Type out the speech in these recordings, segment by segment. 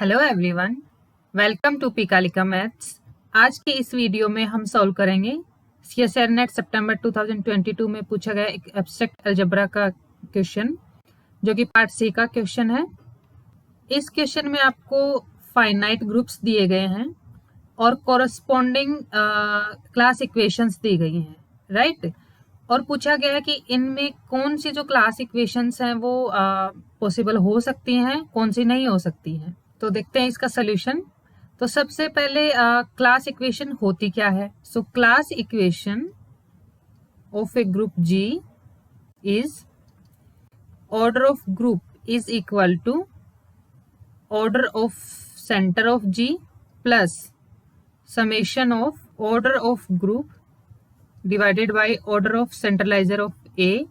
Hello everyone, welcome to पिकालिका maths. आज के इस वीडियो में हम सॉल्व करेंगे सीएसईआर नेट सितंबर 2022 में पूछा गया एक एब्स्ट्रैक्ट अलजेब्रा का क्वेश्चन, जो कि पार्ट सी का क्वेश्चन है। इस क्वेश्चन में आपको फाइनाइट ग्रुप्स दिए गए हैं और कोरस्पॉन्डिंग क्लास इक्वेशंस दी गई हैं, राइट। और पूछा गया है कि इनमें कौन सी जो क्लास इक्वेशंस हैं वो पॉसिबल हो सकती हैं, कौन सी नहीं हो सकती हैं। तो देखते हैं इसका सोल्यूशन। तो सबसे पहले क्लास इक्वेशन होती क्या है। So class equation of a group G is order of group is equal to order of centre of G plus summation of order of group divided by order of centraliser of A.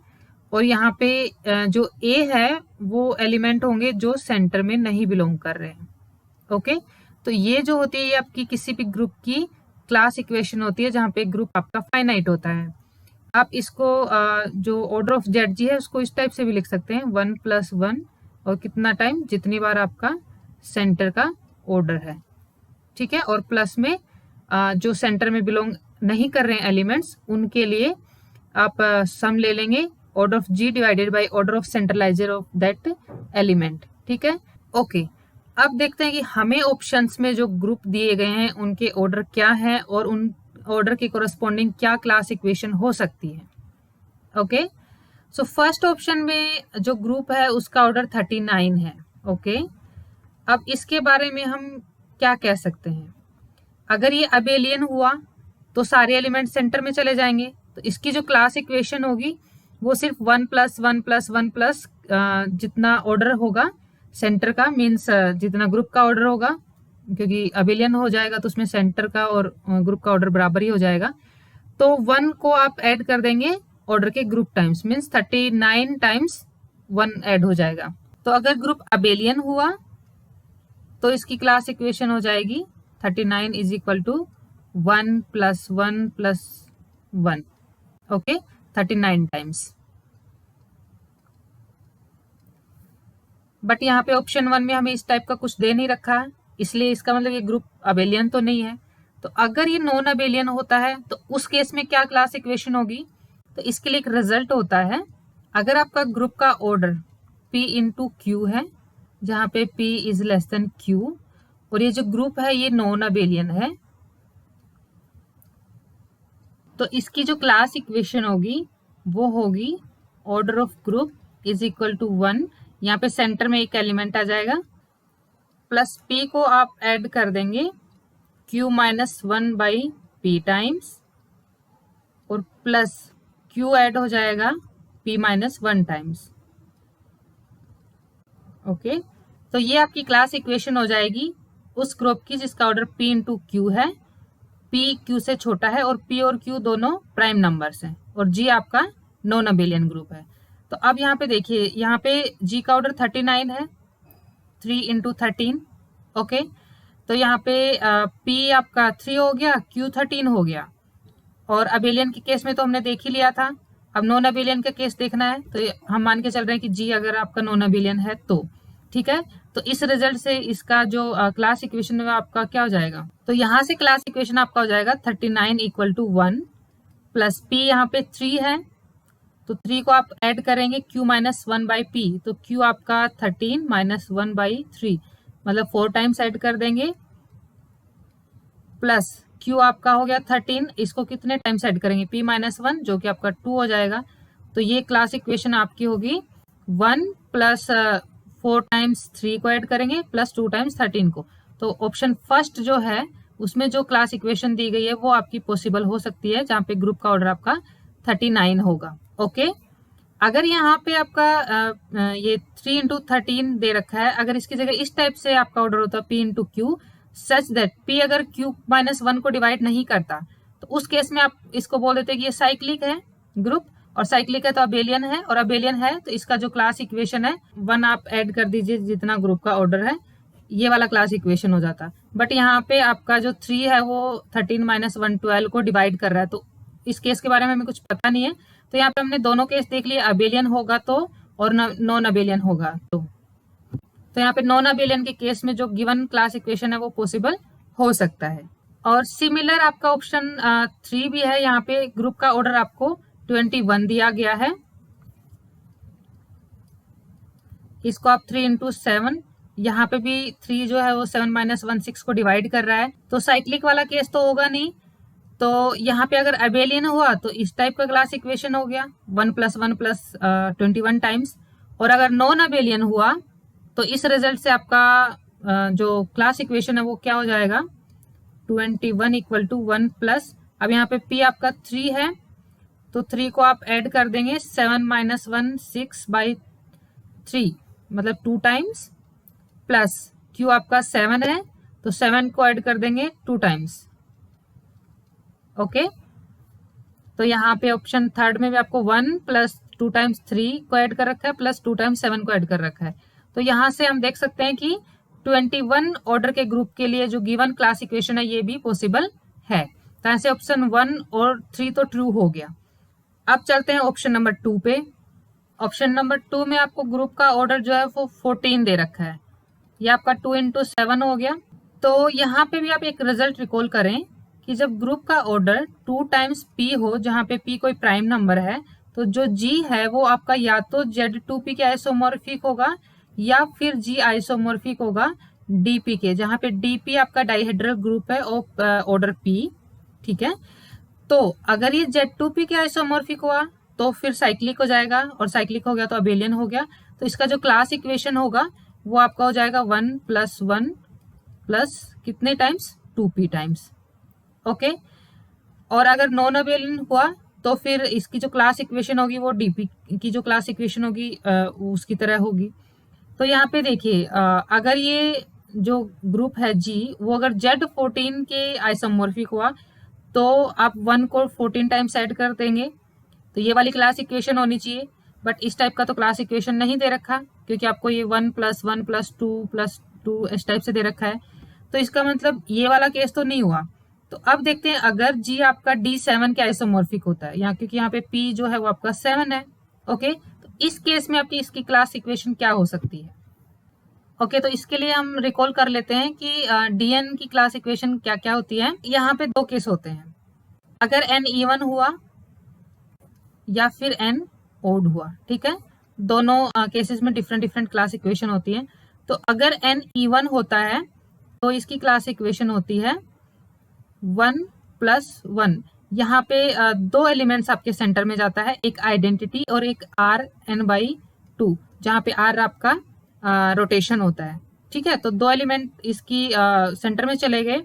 और यहाँ पे जो ए है वो element होंगे जो centre में नहीं बिलोंग कर रहे हैं। ओके, तो ये जो होती है ये आपकी किसी भी ग्रुप की क्लास इक्वेशन होती है जहाँ पे ग्रुप आपका फाइनाइट होता है। आप इसको जो ऑर्डर ऑफ जेड जी है उसको इस टाइप से भी लिख सकते हैं, 1+1 और कितना टाइम, जितनी बार आपका सेंटर का ऑर्डर है, ठीक है। और प्लस में जो सेंटर में बिलोंग नहीं कर रहे हैं एलिमेंट्स, उनके लिए आप सम ले लेंगे, order of G divided by order of centraliser of that element, ठीक है। ओके, अब देखते हैं कि हमें ऑप्शंस में जो ग्रुप दिए गए हैं उनके ऑर्डर क्या है और उन ऑर्डर के कोरस्पॉन्डिंग क्या क्लास इक्वेशन हो सकती है। ओके, सो फर्स्ट ऑप्शन में जो ग्रुप है उसका ऑर्डर 39 है। ओके, अब इसके बारे में हम क्या कह सकते हैं। अगर ये अबेलियन हुआ तो सारे एलिमेंट सेंटर में चले जाएंगे, तो इसकी जो क्लास इक्वेशन होगी वो सिर्फ 1+1+1+ जितना ऑर्डर होगा सेंटर का, मीन्स जितना ग्रुप का ऑर्डर होगा, क्योंकि अबेलियन हो जाएगा तो उसमें सेंटर का और ग्रुप का ऑर्डर बराबर ही हो जाएगा। तो 1 को आप ऐड कर देंगे ऑर्डर के group times, means 39 times 1 add हो जाएगा। तो अगर ग्रुप अबेलियन हुआ तो इसकी क्लास इक्वेशन हो जाएगी 39 is equal to 1+1+1। Okay, 39 times. But यहाँ पे ऑप्शन 1 में हमें इस टाइप का कुछ दे नहीं रखा है, इसलिए इसका मतलब ये ग्रुप अबेलियन तो नहीं है। तो अगर ये नॉन अबेलियन होता है तो उस केस में क्या क्लास इक्वेशन होगी। तो इसके लिए एक रिजल्ट होता है, अगर आपका ग्रुप का ऑर्डर p इंटू क्यू है, जहाँ पे p is less than q, और ये जो ग्रुप है ये नॉन अबेलियन है, तो इसकी जो क्लास इक्वेशन होगी वो होगी order of group is equal to 1, यहाँ पे सेंटर में एक एलिमेंट आ जाएगा, प्लस p को आप ऐड कर देंगे q-1/p टाइम्स, और प्लस q ऐड हो जाएगा p-1 टाइम्स। ओके, तो ये आपकी क्लास इक्वेशन हो जाएगी उस ग्रुप की जिसका ऑर्डर p इंटू क्यू है, p q से छोटा है और p और q दोनों प्राइम नंबर्स हैं, और g आपका नॉन अबेलियन ग्रुप है। तो अब यहाँ पे देखिए, यहाँ पे g का ऑर्डर 39 है, 3 इंटू 13। ओके, तो यहाँ पे p आपका 3 हो गया, q 13 हो गया, और अबेलियन के केस में तो हमने देख ही लिया था। अब नॉन अबेलियन का केस देखना है, तो हम मान के चल रहे हैं कि g अगर आपका नॉन अबेलियन है तो ठीक है। तो इस रिजल्ट से इसका जो क्लास इक्वेशन में आपका क्या हो जाएगा, तो यहाँ से क्लास इक्वेशन आपका हो जाएगा 39 इक्वल टू 1 प्लस p, यहाँ पे 3 है तो 3 को आप ऐड करेंगे q-1/p, तो q आपका 13 -1/3, मतलब 4 टाइम्स ऐड कर देंगे, प्लस q आपका हो गया 13, इसको कितने टाइम्स ऐड करेंगे, p-1 जो कि आपका 2 हो जाएगा। तो ये क्लास इक्वेशन आपकी होगी 1 प्लस 4 टाइम्स 3 को ऐड करेंगे प्लस 2 टाइम्स 13 को। तो ऑप्शन फर्स्ट जो है उसमें जो क्लास इक्वेशन दी गई है वो आपकी पॉसिबल हो सकती है, जहाँ पे ग्रुप का ऑर्डर आपका 39 होगा। ओके, अगर यहाँ पे आपका ये 3 इंटू 13 दे रखा है, अगर इसकी जगह इस टाइप से आपका ऑर्डर होता है p into Q, such that p अगर q-1 को डिवाइड नहीं करता, तो उस केस में आप इसको बोल देते कि ये साइक्लिक है ग्रुप, और साइक्लिक है तो अबेलियन है, और अबेलियन है तो इसका जो क्लास इक्वेशन है 1 आप ऐड कर दीजिए जितना ग्रुप का ऑर्डर है, ये वाला क्लास इक्वेशन हो जाता। बट यहाँ पे आपका जो 3 है वो 13 -1 12 को डिवाइड कर रहा है, तो इस केस के बारे में हमें कुछ पता नहीं है। तो यहाँ पे हमने दोनों केस देख लिए, अबेलियन होगा तो और नॉन अबेलियन होगा तो। तो यहाँ पे नॉन अबेलियन के केस में जो गिवन क्लास इक्वेशन है वो पॉसिबल हो सकता है। और सिमिलर आपका ऑप्शन 3 भी है। यहाँ पे ग्रुप का ऑर्डर आपको 21 दिया गया है, इसको आप 3 इंटू 7, यहाँ पे भी 3 जो है वो 7 माइनस 1 6 को डिवाइड कर रहा है, तो साइक्लिक वाला केस तो होगा नहीं। तो यहाँ पे अगर अबेलियन हुआ तो इस टाइप का क्लास इक्वेशन हो गया 1 + 1 + 21 टाइम्स। और अगर नॉन अबेलियन हुआ तो इस रिजल्ट से आपका जो क्लास इक्वेशन है वो क्या हो जाएगा, 21 = 1 प्लस, अब यहाँ पे p आपका 3 है तो 3 को आप ऐड कर देंगे, 7 माइनस 1 6/3 मतलब 2 टाइम्स, प्लस q आपका 7 है तो 7 को ऐड कर देंगे 2 टाइम्स। ओके, तो यहाँ पे ऑप्शन थर्ड में भी आपको 1 + 2 टाइम्स 3 को ऐड कर रखा है, प्लस 2 टाइम्स 7 को ऐड कर रखा है। तो यहाँ से हम देख सकते हैं कि 21 ऑर्डर के ग्रुप के लिए जो गिवन क्लास इक्वेशन है ये भी पॉसिबल है। तो ऐसे ऑप्शन 1 और 3 तो ट्रू हो गया। अब चलते हैं ऑप्शन नंबर 2 पे। ऑप्शन नंबर 2 में आपको ग्रुप का ऑर्डर जो है वो 14 दे रखा है, ये आपका 2 × 7 हो गया। तो यहाँ पे भी आप एक रिजल्ट रिकॉल करें कि जब ग्रुप का ऑर्डर 2 टाइम्स p हो, जहाँ पे p कोई प्राइम नंबर है, तो जो g है वो आपका या तो Z2p के आइसोमॉर्फिक होगा या फिर g आइसोमॉर्फिक होगा dp के, जहाँ पे dp आपका डाइहेड्रल ग्रुप है ऑफ ऑर्डर p। ठीक है, तो अगर ये Z2p के आइसोमॉर्फिक हुआ तो फिर साइक्लिक हो जाएगा, और साइक्लिक हो गया तो अबेलियन हो गया। तो इसका जो क्लास इक्वेशन होगा वो आपका हो जाएगा 1 + 1 प्लस कितने टाइम्स, 2p टाइम्स। ओके, और अगर नॉन अबेलियन हुआ तो फिर इसकी जो क्लास इक्वेशन होगी वो dp की जो क्लास इक्वेशन होगी उसकी तरह होगी। तो यहाँ पे देखिए अगर ये जो ग्रुप है g वो अगर Z14 के आइसोमॉर्फिक हुआ तो आप 1 को 14 टाइम्स ऐड कर देंगे, तो ये वाली क्लास इक्वेशन होनी चाहिए। बट इस टाइप का तो क्लास इक्वेशन नहीं दे रखा, क्योंकि आपको ये 1 + 1 + 2 + 2 इस टाइप से दे रखा है। तो इसका मतलब ये वाला केस तो नहीं हुआ। तो अब देखते हैं अगर g आपका D7 के आइसोमॉर्फिक होता है, यहाँ क्योंकि यहाँ पे p जो है वो आपका 7 है। ओके, तो इस केस में आपकी इसकी क्लास इक्वेशन क्या हो सकती है। ओके, तो इसके लिए हम रिकॉल कर लेते हैं कि dn की क्लास इक्वेशन क्या क्या होती है। यहाँ पे 2 केस होते हैं, अगर n इवन हुआ या फिर n ओड हुआ। ठीक है, दोनों केसेस में डिफरेंट क्लास इक्वेशन होती है। तो अगर n इवन होता है तो इसकी क्लास इक्वेशन होती है 1 + 1। यहाँ पे 2 एलिमेंट्स आपके सेंटर में जाता है, एक आइडेंटिटी और एक Rn/2, जहाँ पे R आपका रोटेशन होता है। ठीक है, तो 2 एलिमेंट इसकी सेंटर में चले गए।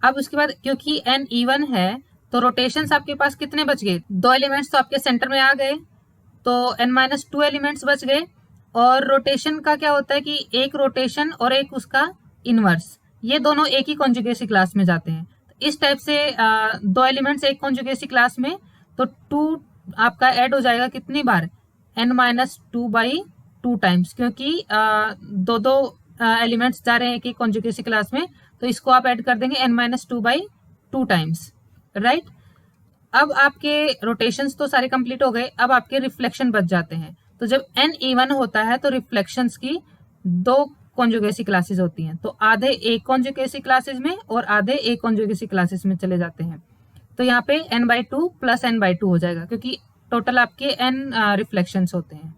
अब उसके बाद क्योंकि n इवन है तो रोटेशंस आपके पास कितने बच गए, 2 एलिमेंट्स तो आपके सेंटर में आ गए, तो n-2 एलिमेंट्स बच गए। और रोटेशन का क्या होता है कि एक रोटेशन और एक उसका इनवर्स, ये दोनों एक ही कॉन्जुगेसी क्लास में जाते हैं। इस टाइप से 2 एलिमेंट्स एक कॉन्जुगेसी क्लास में, तो 2 आपका ऐड हो जाएगा कितनी बार, n-2/2 टाइम्स, क्योंकि दो एलिमेंट्स जा रहे हैं एक ही कॉन्जुगेसी क्लास में, तो इसको आप ऐड कर देंगे n-2/2 टाइम्स। राइट, अब आपके रोटेशंस तो सारे कंप्लीट हो गए, अब आपके रिफ्लेक्शन बच जाते हैं। तो जब n इवन होता है तो रिफ्लेक्शंस की 2 कॉन्जुगेसी क्लासेस होती हैं, तो आधे एक कॉन्जुगेसी क्लासेस में और आधे एक कॉन्जुगेसी क्लासेस में चले जाते हैं। तो यहाँ पे n/2 + n/2 हो जाएगा, क्योंकि टोटल आपके n रिफ्लेक्शंस होते हैं।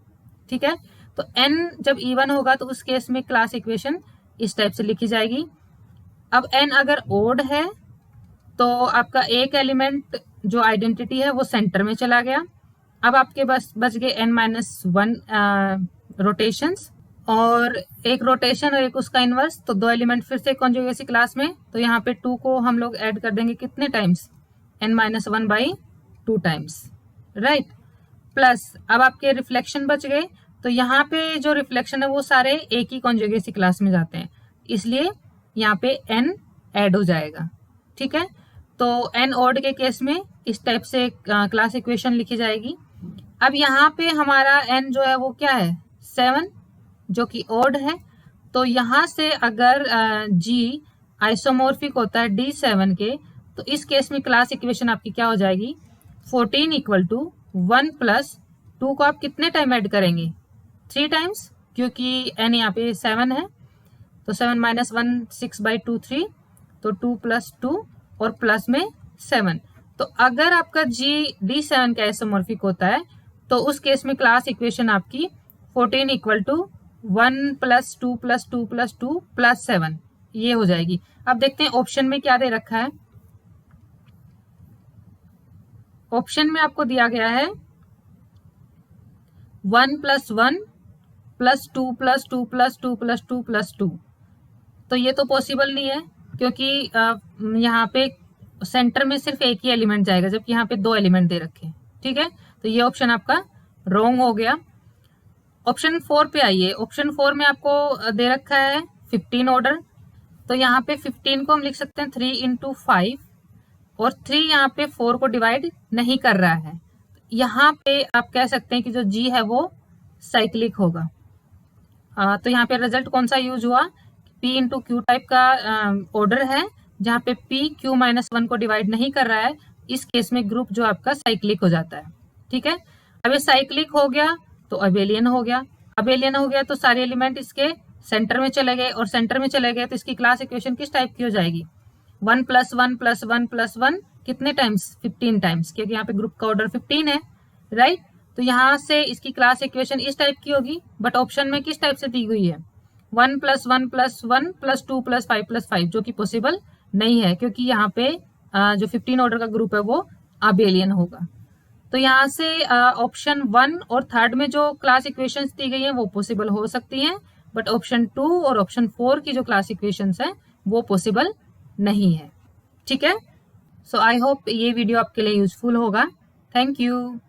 ठीक है, तो n जब इवन होगा तो उस केस में क्लास इक्वेशन इस टाइप से लिखी जाएगी। अब n अगर ओड है तो आपका एक एलिमेंट जो आइडेंटिटी है वो सेंटर में चला गया। अब आपके बस बच गए n-1 रोटेशंस और एक रोटेशन और एक उसका इनवर्स, तो 2 एलिमेंट फिर से कॉन्जुगेसी क्लास में, तो यहाँ पे 2 को हम लोग ऐड कर देंगे कितने times, n-1/2 times. Right, plus अब आपके रिफ्लेक्शन बच गए, तो यहाँ पे जो रिफ्लेक्शन है वो सारे एक ही कॉन्जुगेसी क्लास में जाते हैं, इसलिए यहाँ पे n ऐड हो जाएगा। ठीक है, तो n ऑड के केस में इस टाइप से क्लास इक्वेशन लिखी जाएगी। अब यहाँ पे हमारा n जो है वो क्या है, 7, जो कि ऑड है। तो यहाँ से अगर g आइसोमॉर्फिक होता है D7 के, तो इस केस में क्लास इक्वेशन आपकी क्या हो जाएगी, 14 = 1 + 2 को आप कितने टाइम ऐड करेंगे, 3 टाइम्स, क्योंकि n यहाँ पे 7 है, तो 7 माइनस 1 6/2 3, तो 2 + 2 और प्लस में 7। तो अगर आपका G D7 का आइसोमॉर्फिक होता है तो उस केस में क्लास इक्वेशन आपकी 14 = 1 + 2 + 2 + 2 + 7 ये हो जाएगी। अब देखते हैं ऑप्शन में क्या दे रखा है। ऑप्शन में आपको दिया गया है 1 + 1 + 2 + 2 + 2 + 2 + 2। तो ये तो पॉसिबल नहीं है क्योंकि यहाँ पे सेंटर में सिर्फ एक ही एलिमेंट जाएगा, जबकि यहाँ पे 2 एलिमेंट दे रखे हैं। ठीक है, तो ये ऑप्शन आपका रॉन्ग हो गया। ऑप्शन 4 पे आइए। ऑप्शन 4 में आपको दे रखा है 15 ऑर्डर, तो यहाँ पे 15 को हम लिख सकते हैं 3 × 5, और 3 यहाँ पे 4 को डिवाइड नहीं कर रहा है। यहाँ पे आप कह सकते हैं कि जो G है वो साइक्लिक होगा। तो यहाँ पे रिजल्ट कौन सा यूज हुआ, P × Q टाइप का ऑर्डर है, जहाँ पे P Q - 1 को डिवाइड नहीं कर रहा है। इस केस में ग्रुप जो आपका साइक्लिक हो जाता है। ठीक है, अब ये साइक्लिक हो गया तो अबेलियन हो गया। अबेलियन हो गया तो सारे एलिमेंट इसके सेंटर में चले गए, और सेंटर में चले गए तो इसकी क्लास इक्वेशन किस टाइप की हो जाएगी, 1 + 1 + 1 + 1 कितने टाइम्स, 15 टाइम्स, क्योंकि यहाँ पे ग्रुप का ऑर्डर 15 है, राइट। तो यहाँ से इसकी क्लास इक्वेशन इस टाइप की होगी, बट ऑप्शन में किस टाइप से दी हुई है, 1 + 1 + 1 + 2 + 5 + 5, जो कि पॉसिबल नहीं है क्योंकि यहाँ पे जो 15 ऑर्डर का ग्रुप है वो अबेलियन होगा। तो यहाँ से ऑप्शन 1 और 3rd में जो क्लास इक्वेशंस दी गई हैं वो पॉसिबल हो सकती हैं, बट ऑप्शन 2 और ऑप्शन 4 की जो क्लास इक्वेशंस हैं वो पॉसिबल नहीं है। ठीक है, सो आई होप ये वीडियो आपके लिए यूजफुल होगा। Thank you.